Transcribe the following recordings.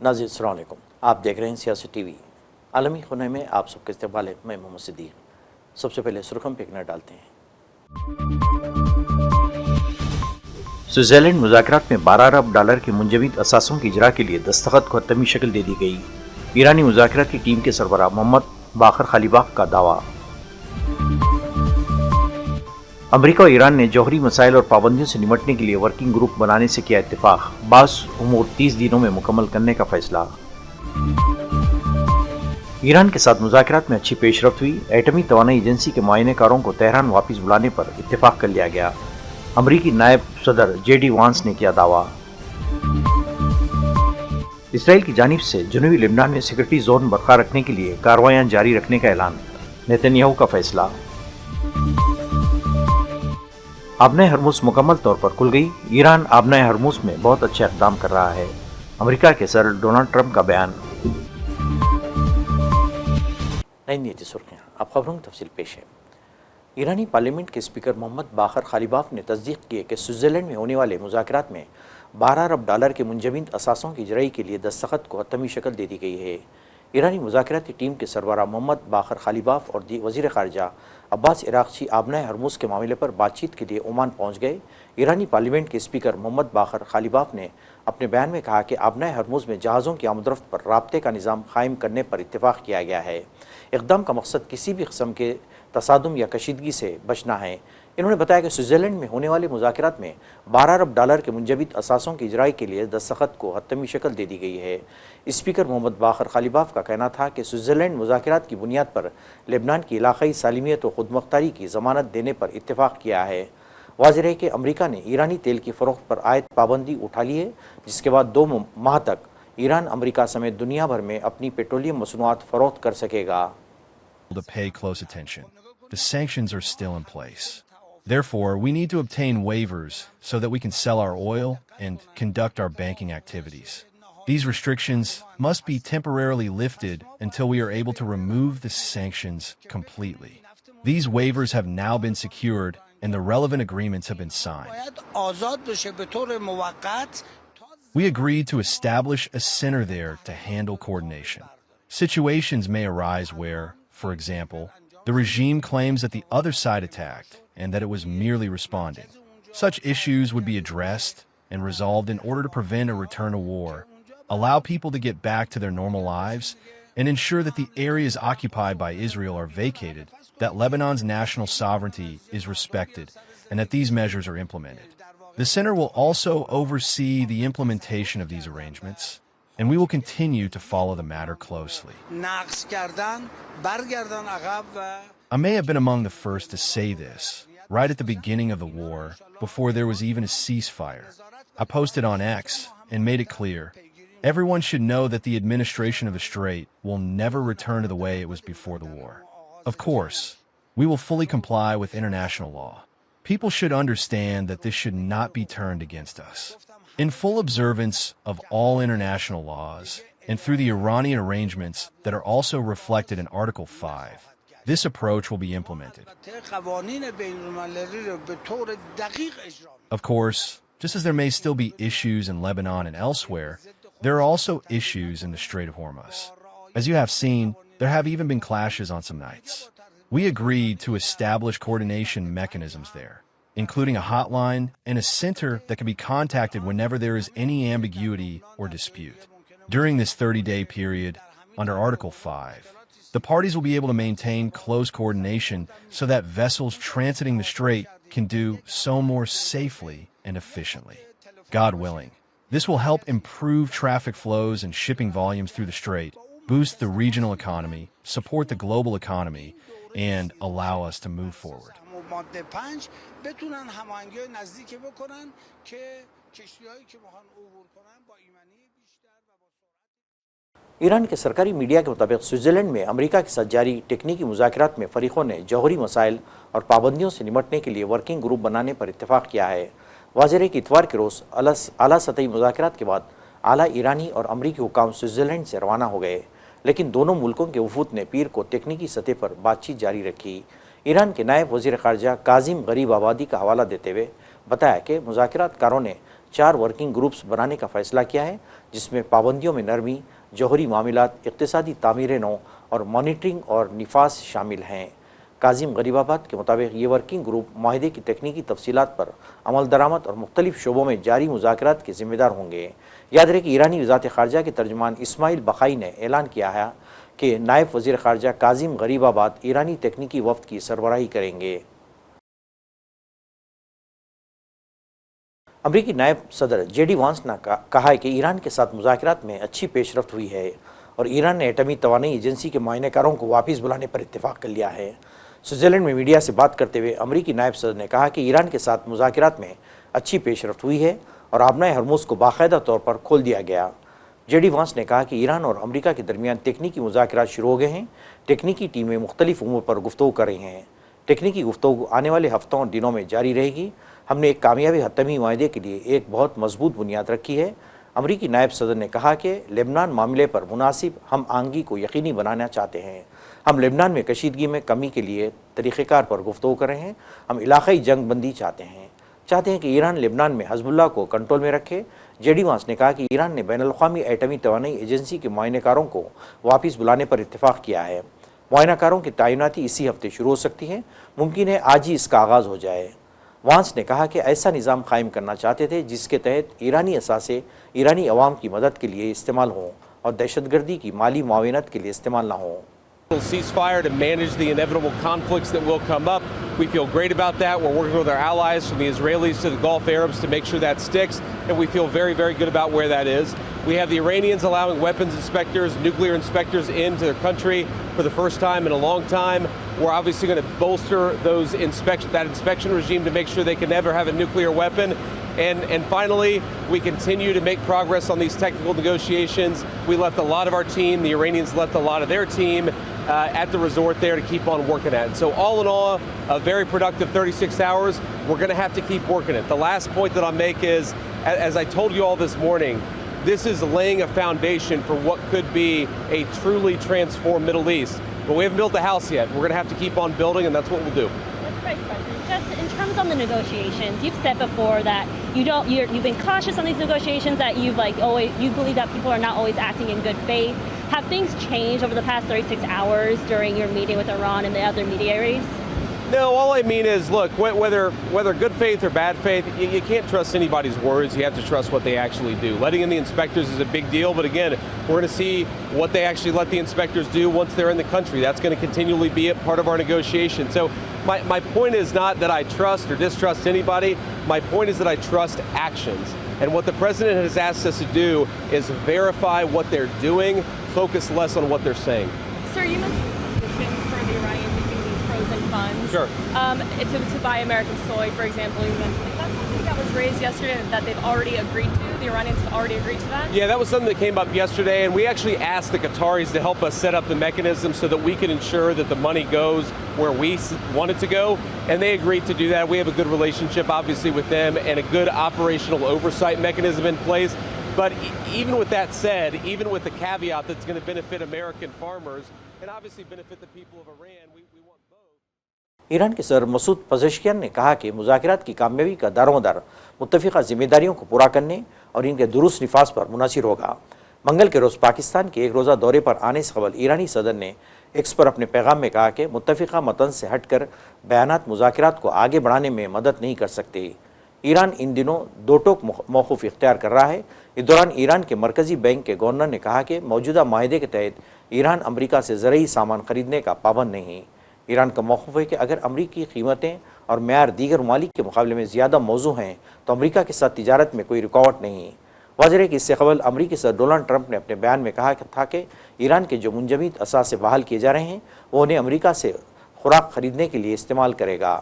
ناظرین السلام علیکم، آپ دیکھ رہے ہیں سیاسی ٹی وی۔ عالمی خنے میں آپ سب کا استقبال ہے۔ میں محمد صدیق۔ سب سے پہلے سرخم پہ ایک نظر ڈالتے ہیں۔ سوئٹزرلینڈ مذاکرات میں 12 ارب ڈالر کے منجمد اثاثوں کی اجرا کے لیے دستخط کو حتمی شکل دے دی گئی۔ ایرانی مذاکرات کی ٹیم کے سربراہ محمد باقر خلیباف کا دعویٰ۔ امریکہ اور ایران نے جوہری مسائل اور پابندیوں سے نمٹنے کے لیے ورکنگ گروپ بنانے سے کیا اتفاق، بعض امور 30 دنوں میں مکمل کرنے کا فیصلہ۔ ایران کے ساتھ مذاکرات میں اچھی پیش رفت ہوئی، ایٹمی توانائی ایجنسی کے معائنہ کاروں کو تہران واپس بلانے پر اتفاق کر لیا گیا، امریکی نائب صدر JD وانس نے کیا دعویٰ۔ اسرائیل کی جانب سے جنوبی لبنان میں سیکورٹی زون برقرار رکھنے کے لیے کارروائیاں جاری رکھنے کا اعلان، نیتنیاہو کا فیصلہ۔ آبنۂ ہرمز مکمل طور پر کھل گئی، ایران آبنۂ ہرمز میں بہت اچھے اقدام کر رہا ہے، امریکہ کے صدر ڈونلڈ ٹرمپ کا بیان۔ نئی نیتی سرخیاں، اب خبروں کی تفصیل پیش ہے۔ ایرانی پارلیمنٹ کے اسپیکر محمد باقر خلیباف نے تصدیق کی ہے کہ سوئٹزرلینڈ میں ہونے والے مذاکرات میں 12 ارب ڈالر کے منجمد اثاثوں کی اجرائی کے لیے دستخط کو حتمی شکل دے دی گئی ہے۔ ایرانی مذاکراتی ٹیم کے سربراہ محمد باقر خلیباف اور وزیر خارجہ عباس عراقچی آبنۂ ہرمز کے معاملے پر بات چیت کے لیے عمان پہنچ گئے۔ ایرانی پارلیمنٹ کے اسپیکر محمد باقر خلیباف نے اپنے بیان میں کہا کہ آبنۂ ہرمز میں جہازوں کی آمد و رفت پر رابطے کا نظام قائم کرنے پر اتفاق کیا گیا ہے۔ اقدام کا مقصد کسی بھی قسم کے تصادم یا کشیدگی سے بچنا ہے۔ انہوں نے بتایا کہ سوئٹزرلینڈ میں ہونے والے مذاکرات میں 12 ارب ڈالر کے منجمد اثاثوں کی اجرائی کے لیے دستخط کو حتمی شکل دے دی گئی ہے۔ اسپیکر محمد باقر خلیباف کا کہنا تھا کہ سوئٹزرلینڈ مذاکرات کی بنیاد پر لبنان کی علاقائی سالمیت و خود مختاری کی ضمانت دینے پر اتفاق کیا ہے۔ واضح ہے کہ امریکہ نے ایرانی تیل کی فروخت پر عائد پابندی اٹھا لی ہے، جس کے بعد 2 ماہ تک ایران امریکہ سمیت دنیا بھر میں اپنی پیٹرولیم مصنوعات فروخت کر سکے گا۔ To pay close attention. The sanctions are still in place. Therefore, we need to obtain waivers so that we can sell our oil and conduct our banking activities. These restrictions must be temporarily lifted until we are able to remove the sanctions completely. These waivers have now been secured and the relevant agreements have been signed. We agreed to establish a center there to handle coordination. Situations may arise where, for example, the regime claims that the other side attacked and that it was merely responding. Such issues would be addressed and resolved in order to prevent a return to war, allow people to get back to their normal lives, and ensure that the areas occupied by Israel are vacated, that Lebanon's national sovereignty is respected, and that these measures are implemented. The center will also oversee the implementation of these arrangements, and we will continue to follow the matter closely. I may have been among the first to say this, right at the beginning of the war, before there was even a ceasefire. I posted on X and made it clear, everyone should know that the administration of the Strait will never return to the way it was before the war. Of course, we will fully comply with international law. People should understand that this should not be turned against us. In full observance of all international laws, and through the Iranian arrangements that are also reflected in Article 5, this approach will be implemented. Of course, just as there may still be issues in Lebanon and elsewhere, there are also issues in the Strait of Hormuz. As you have seen, there have even been clashes on some nights. We agreed to establish coordination mechanisms there, including a hotline and a center that can be contacted whenever there is any ambiguity or dispute. During this 30-day period, under Article 5, the parties will be able to maintain close coordination so that vessels transiting the strait can do so more safely and efficiently. God willing, this will help improve traffic flows and shipping volumes through the strait, boost the regional economy, support the global economy, and allow us to move forward. ماده 5 بتونن هماهنگی نزدیکی بکنن که کشتی‌هایی که میخوان عبور کنن با ایمنی بیشتر و با سرعت. ایران کے سرکاری میڈیا کے مطابق سوئٹزرلینڈ میں امریکہ کے ساتھ جاری ٹیکنیکی مذاکرات میں فریقوں نے جوہری مسائل اور پابندیوں سے نمٹنے کے لیے ورکنگ گروپ بنانے پر اتفاق کیا ہے۔ واضح ہے کہ اتوار کے روز اعلیٰ سطحی مذاکرات کے بعد اعلیٰ ایرانی اور امریکی حکام سوئٹزرلینڈ سے روانہ ہو گئے، لیکن دونوں ملکوں کے وفود نے پیر کو تکنیکی سطح پر بات چیت جاری رکھی۔ ایران کے نائب وزیر خارجہ کاظم غریب آبادی کا حوالہ دیتے ہوئے بتایا کہ مذاکرات کاروں نے 4 ورکنگ گروپس بنانے کا فیصلہ کیا ہے، جس میں پابندیوں میں نرمی، جوہری معاملات، اقتصادی تعمیر نو اور مانیٹرنگ اور نفاذ شامل ہیں۔ کاظم غریب آباد کے مطابق یہ ورکنگ گروپ معاہدے کی تکنیکی تفصیلات پر عمل درآمد اور مختلف شعبوں میں جاری مذاکرات کے ذمہ دار ہوں گے۔ یاد رہے کہ ایرانی وزارت خارجہ کے ترجمان اسماعیل بقائی نے اعلان کیا ہے کہ نائب وزیر خارجہ کاظم غریب آباد ایرانی تکنیکی وفد کی سربراہی کریں گے۔ امریکی نائب صدر جے ڈی وانس نے کہا ہے کہ ایران کے ساتھ مذاکرات میں اچھی پیش رفت ہوئی ہے اور ایران نے ایٹمی توانائی ایجنسی کے معائنہ کاروں کو واپس بلانے پر اتفاق کر لیا ہے۔ سوئٹزرلینڈ میں میڈیا سے بات کرتے ہوئے امریکی نائب صدر نے کہا کہ ایران کے ساتھ مذاکرات میں اچھی پیش رفت ہوئی ہے اور آبنائے ہرمز کو باقاعدہ طور پر کھول دیا گیا۔ جے ڈی وانس نے کہا کہ ایران اور امریکہ کے درمیان تکنیکی مذاکرات شروع ہو گئے ہیں۔ تکنیکی ٹیمیں مختلف امور پر گفتگو کر رہی ہیں۔ تکنیکی گفتگو آنے والے ہفتوں اور دنوں میں جاری رہے گی۔ ہم نے ایک کامیابی حتمی معاہدے کے لیے ایک بہت مضبوط بنیاد رکھی ہے۔ امریکی نائب صدر نے کہا کہ لبنان معاملے پر مناسب ہم آہنگی کو یقینی بنانا چاہتے ہیں۔ ہم لبنان میں کشیدگی میں کمی کے لیے طریقہ کار پر گفتگو کر رہے ہیں۔ ہم علاقائی جنگ بندی چاہتے ہیں کہ ایران لبنان میں حزب اللہ کو کنٹرول میں رکھے۔ جے ڈی وانس نے کہا کہ ایران نے بین الاقوامی ایٹمی توانائی ایجنسی کے معائنہ کاروں کو واپس بلانے پر اتفاق کیا ہے۔ معائنہ کاروں کی تعیناتی اسی ہفتے شروع ہو سکتی ہے، ممکن ہے آج ہی اس کا آغاز ہو جائے۔ وانس نے کہا کہ ایسا نظام قائم کرنا چاہتے تھے جس کے تحت ایرانی اثاثے ایرانی عوام کی مدد کے لیے استعمال ہوں اور دہشت گردی کی مالی معاونت کے لیے استعمال نہ ہوں۔ Ceasefire to manage the inevitable conflicts that will come up. We feel great about that. We're working with our allies from the Israelis to the Gulf Arabs to make sure that sticks, and we feel very, very good about where that is. We have the Iranians allowing weapons inspectors, nuclear inspectors into their country for the first time in a long time. We're obviously going to bolster that inspection regime to make sure they can never have a nuclear weapon. And finally, we continue to make progress on these technical negotiations. We left a lot of our team, the Iranians left a lot of their team at the resort there to keep on working at it. So all in all, a very productive 36 hours. We're going to have to keep working it. The last point that I'll make is, as I told you all this morning, this is laying a foundation for what could be a truly transformed Middle East. But we haven't built the house yet. We're going to have to keep on building, and that's what we'll do. That's right, President. Just in terms of the negotiations, you've said before that you've been cautious on these negotiations, that you believe that people are not always acting in good faith. Have things changed over the past 36 hours during your meeting with Iran and the other mediaries? No, all I mean is, look, whether good faith or bad faith, you can't trust anybody's words. You have to trust what they actually do. Letting in the inspectors is a big deal, but again, we're going to see what they actually let the inspectors do once they're in the country. That's going to continually be a part of our negotiation. So my point is not that I trust or distrust anybody. My point is that I trust actions. And what the president has asked us to do is verify what they're doing, focus less on what they're saying. Sir, you mentioned conditions for the Iranians using these frozen funds. Sure. To buy American soy, for example, you mentioned. Is that something that was raised yesterday that they've already agreed to? The Iranians have already agreed to that? Yeah, that was something that came up yesterday, and we actually asked the Qataris to help us set up the mechanism so that we can ensure that the money goes where we want it to go, and they agreed to do that. We have a good relationship, obviously, with them and a good operational oversight mechanism in place. But even with that said, even with the caveat that's going to benefit American farmers and obviously benefit the people of Iran, we want both. Iran کے صدر Masoud Pezeshkian نے کہا کہ مذاکرات کی کامیابی کا دارومدار متفقہ ذمہ داریوں کو پورا کرنے اور ان کے درست نفاذ پر منحصر ہوگا۔ منگل کے روز پاکستان کے ایک روزہ دورے پر آنے سے قبل ایرانی صدر نے ایکس پر اپنے پیغام میں کہا کہ متفقہ متن سے ہٹ کر بیانات مذاکرات کو آگے بڑھانے میں مدد نہیں کر سکتے۔ ایران ان دنوں دو ٹوک موقف اختیار کر رہا ہے۔ اس دوران ایران کے مرکزی بینک کے گورنر نے کہا کہ موجودہ معاہدے کے تحت ایران امریکہ سے زرعی سامان خریدنے کا پابند نہیں۔ ایران کا موقف ہے کہ اگر امریکی قیمتیں اور معیار دیگر ممالک کے مقابلے میں زیادہ موزوں ہیں تو امریکہ کے ساتھ تجارت میں کوئی رکاوٹ نہیں۔ واضح ہے کہ اس سے قبل امریکی صدر ڈونلڈ ٹرمپ نے اپنے بیان میں کہا تھا کہ ایران کے جو منجمد اثاثے بحال کیے جا رہے ہیں وہ انہیں امریکہ سے خوراک خریدنے کے لیے استعمال کرے گا۔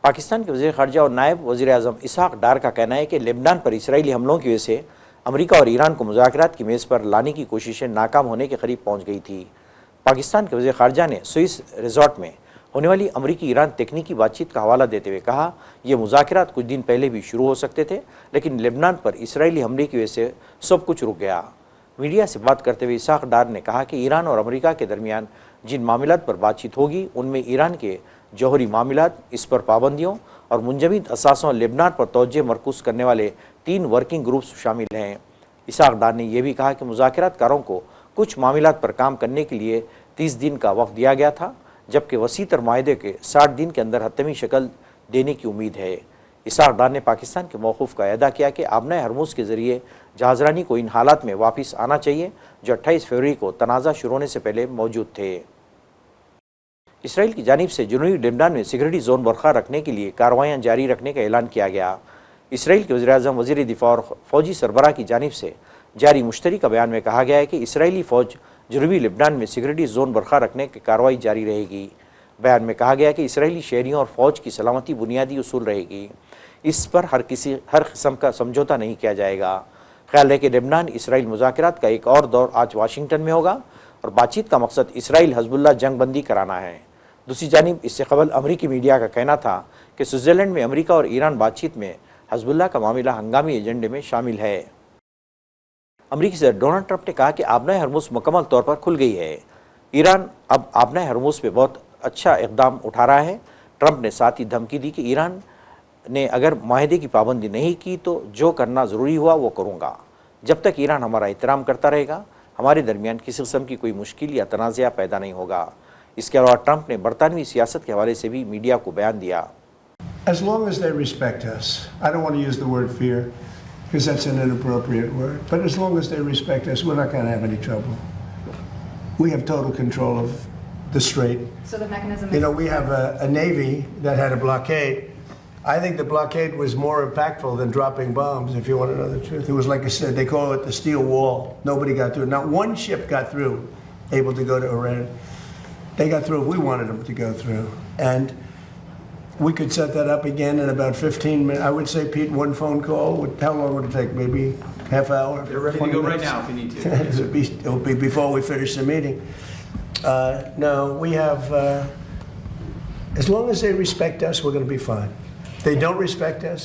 پاکستان کے وزیر خارجہ اور نائب وزیر اعظم اسحاق ڈار کا کہنا ہے کہ لبنان پر اسرائیلی حملوں کی وجہ سے امریکہ اور ایران کو مذاکرات کی میز پر لانے کی کوششیں ناکام ہونے کے قریب پہنچ گئی تھی۔ پاکستان کے وزیر خارجہ نے سوئس ریزارٹ میں ہونے والی امریکی ایران تکنیکی بات چیت کا حوالہ دیتے ہوئے کہا یہ مذاکرات کچھ دن پہلے بھی شروع ہو سکتے تھے لیکن لبنان پر اسرائیلی حملے کی وجہ سے سب کچھ رک گیا۔ میڈیا سے بات کرتے ہوئے اسحاق ڈار نے کہا کہ ایران اور امریکہ کے درمیان جن معاملات پر بات چیت ہوگی ان میں ایران کے جوہری معاملات، اس پر پابندیوں اور منجمد اثاثوں لبنان پر توجہ مرکوز کرنے والے 3 ورکنگ گروپس شامل ہیں۔ اسحاق ڈار نے یہ بھی کہا کہ مذاکرات کاروں کو کچھ معاملات پر کام کرنے کے لیے 30 دن کا وقت دیا گیا تھا، جبکہ وسیع تر معاہدے کے 60 دن کے اندر حتمی شکل دینے کی امید ہے۔ اسحاق ڈار نے پاکستان کے موقف کا اعادہ کیا کہ آبنائے ہرموز کے ذریعے جہازرانی کو ان حالات میں واپس آنا چاہیے جو 28 فروری کو تنازع شروع ہونے سے پہلے موجود تھے۔ اسرائیل کی جانب سے جنوبی لبنان میں سیکورٹی زون برقرار رکھنے کے لیے کارروائیاں جاری رکھنے کا اعلان کیا گیا۔ اسرائیل کے وزیراعظم، وزیر دفاع اور فوجی سربراہ کی جانب سے جاری مشترکہ بیان میں کہا گیا ہے کہ اسرائیلی فوج جنوبی لبنان میں سیکورٹی زون برقرار رکھنے کی کارروائی جاری رہے گی۔ بیان میں کہا گیا کہ اسرائیلی شہریوں اور فوج کی سلامتی بنیادی اصول رہے گی، اس پر ہر قسم کا سمجھوتہ نہیں کیا جائے گا۔ خیال ہے کہ لبنان اسرائیل مذاکرات کا ایک اور دور آج واشنگٹن میں ہوگا اور بات چیت کا مقصد اسرائیل حزب اللہ جنگ بندی کرانا ہے۔ دوسری جانب اس سے قبل امریکی میڈیا کا کہنا تھا کہ سوئٹزرلینڈ میں امریکہ اور ایران بات چیت میں حزب اللہ کا معاملہ ہنگامی ایجنڈے میں شامل ہے۔ امریکی صدر ڈونلڈ ٹرمپ نے کہا کہ آبنائے ہرمز مکمل طور پر کھل گئی ہے۔ ایران اب آبنائے ہرمز پہ بہت اچھا اقدام اٹھا رہا ہے۔ ٹرمپ نے ساتھ ہی دھمکی دی کہ ایران نے اگر معاہدے کی پابندی نہیں کی تو جو کرنا ضروری ہوا وہ کروں گا۔ جب تک ایران ہمارا احترام کرتا رہے گا، ہمارے درمیان کسی قسم کی کوئی مشکل یا تنازعہ پیدا نہیں ہوگا۔ اس کے علاوہ ٹرمپ نے برطانوی سیاست کے حوالے سے بھی میڈیا کو بیان دیا۔ As long as they respect us, I don't want to use the word fear because that's an inappropriate word, but as long as they respect us, we're not going to have any trouble. We have total control of the strait. So the mechanism You know, we have a navy that had a blockade. I think the blockade was more impactful than dropping bombs, if you want to know the truth. It was like I said, they call it the steel wall. Nobody got through. Not one ship got through, able to go to Iran. They got through if we wanted them to go through. And we could set that up again in about 15 minutes. I would say, Pete, one phone call, how long would it take? Maybe half hour? They're ready to go right now if you need to. It'll be before we finish the meeting. No, we have, as long as they respect us, we're going to be fine. If they don't respect us,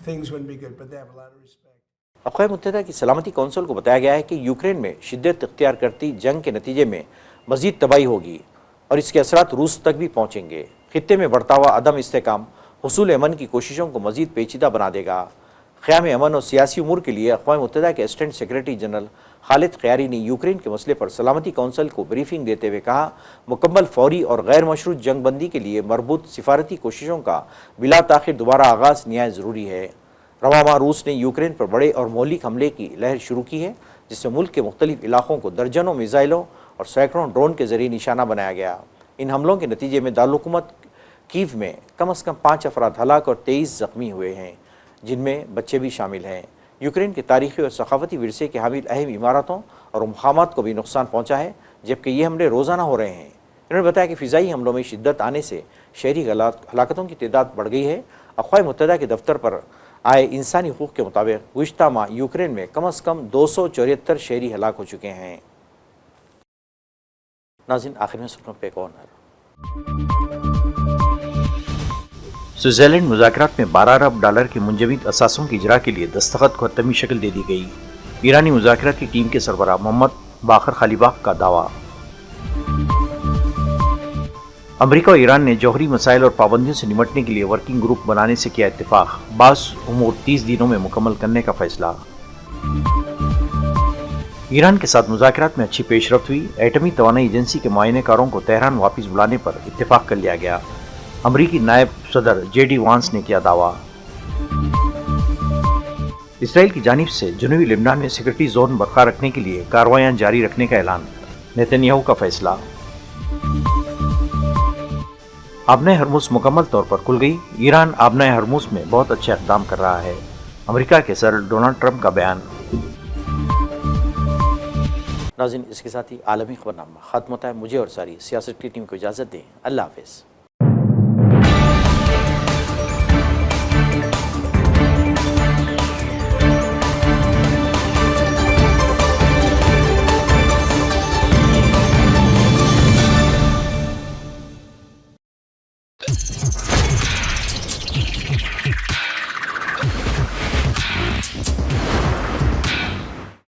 things wouldn't be good, but they have a lot of respect. اقوام متحدہ کی سلامتی council کو بتایا گیا ہے کہ Ukraine میں شدت اختیار کرتی جنگ کے نتیجے میں مزید تباہی ہوگی اور اس کے اثرات روس تک بھی پہنچیں گے۔ خطے میں بڑھتا ہوا عدم استحکام حصول امن کی کوششوں کو مزید پیچیدہ بنا دے گا۔ قیام امن اور سیاسی امور کے لیے اقوام متحدہ کے اسسٹنٹ سیکرٹری جنرل خالد قیاری نے یوکرین کے مسئلے پر سلامتی کونسل کو بریفنگ دیتے ہوئے کہا، مکمل فوری اور غیر مشروط جنگ بندی کے لیے مربوط سفارتی کوششوں کا بلا تاخیر دوبارہ آغاز نہایت ضروری ہے۔ رواں ماہ روس نے یوکرین پر بڑے اور مہلک حملے کی لہر شروع کی ہے، جس میں ملک کے مختلف علاقوں کو درجنوں میزائلوں اور سینکڑوں ڈرون کے ذریعے نشانہ بنایا گیا۔ ان حملوں کے نتیجے میں دارالحکومت کیو میں کم از کم 5 افراد ہلاک اور 23 زخمی ہوئے ہیں، جن میں بچے بھی شامل ہیں۔ یوکرین کے تاریخی اور ثقافتی ورثے کے حامل اہم عمارتوں اور مقامات کو بھی نقصان پہنچا ہے، جبکہ یہ حملے روزانہ ہو رہے ہیں۔ انہوں نے بتایا کہ فضائی حملوں میں شدت آنے سے شہری ہلاکتوں کی تعداد بڑھ گئی ہے۔ اقوام متحدہ کے دفتر پر آئے انسانی حقوق کے مطابق گزشتہ ماہ یوکرین میں کم از کم 274 شہری ہلاک ہو چکے ہیں۔ ناظرین، آخر میں سرخیوں پہ ایک اور نظر۔ سوئٹزرلینڈ مذاکرات میں 12 ارب ڈالر کے منجمد اثاثوں کی اجرا کے لیے دستخط کو حتمی شکل دے دی گئی۔ ایرانی مذاکرات کی ٹیم کے سربراہ محمد باقر خلیباف کا دعویٰ۔ امریکہ اور ایران نے جوہری مسائل اور پابندیوں سے نمٹنے کے لیے ورکنگ گروپ بنانے سے کیا اتفاق، بعض امور 30 دنوں میں مکمل کرنے کا فیصلہ۔ ایران کے ساتھ مذاکرات میں اچھی پیش رفت ہوئی، ایٹمی توانائی ایجنسی کے معائنہ کاروں کو تہران واپس بلانے پر اتفاق کر لیا گیا۔ امریکی نائب صدر JD وانس نے کیا دعویٰ۔ اسرائیل کی جانب سے جنوبی لبنان میں سیکورٹی زون برقرار رکھنے کے لیے کارروائیاں جاری رکھنے کا اعلان، نیتن یاہو کا فیصلہ۔ آبنائے ہرمز مکمل طور پر کھل گئی، ایران آبنائے ہرمز میں بہت اچھا اقدام کر رہا ہے، امریکہ کے صدر ڈونلڈ ٹرمپ کا بیان۔ ناظرین، اس کے ساتھ ہی عالمی خبرنامہ ختم ہوتا ہے۔ مجھے اور ساری سیاست کی ٹیم کو اجازت دیں۔ اللہ حافظ۔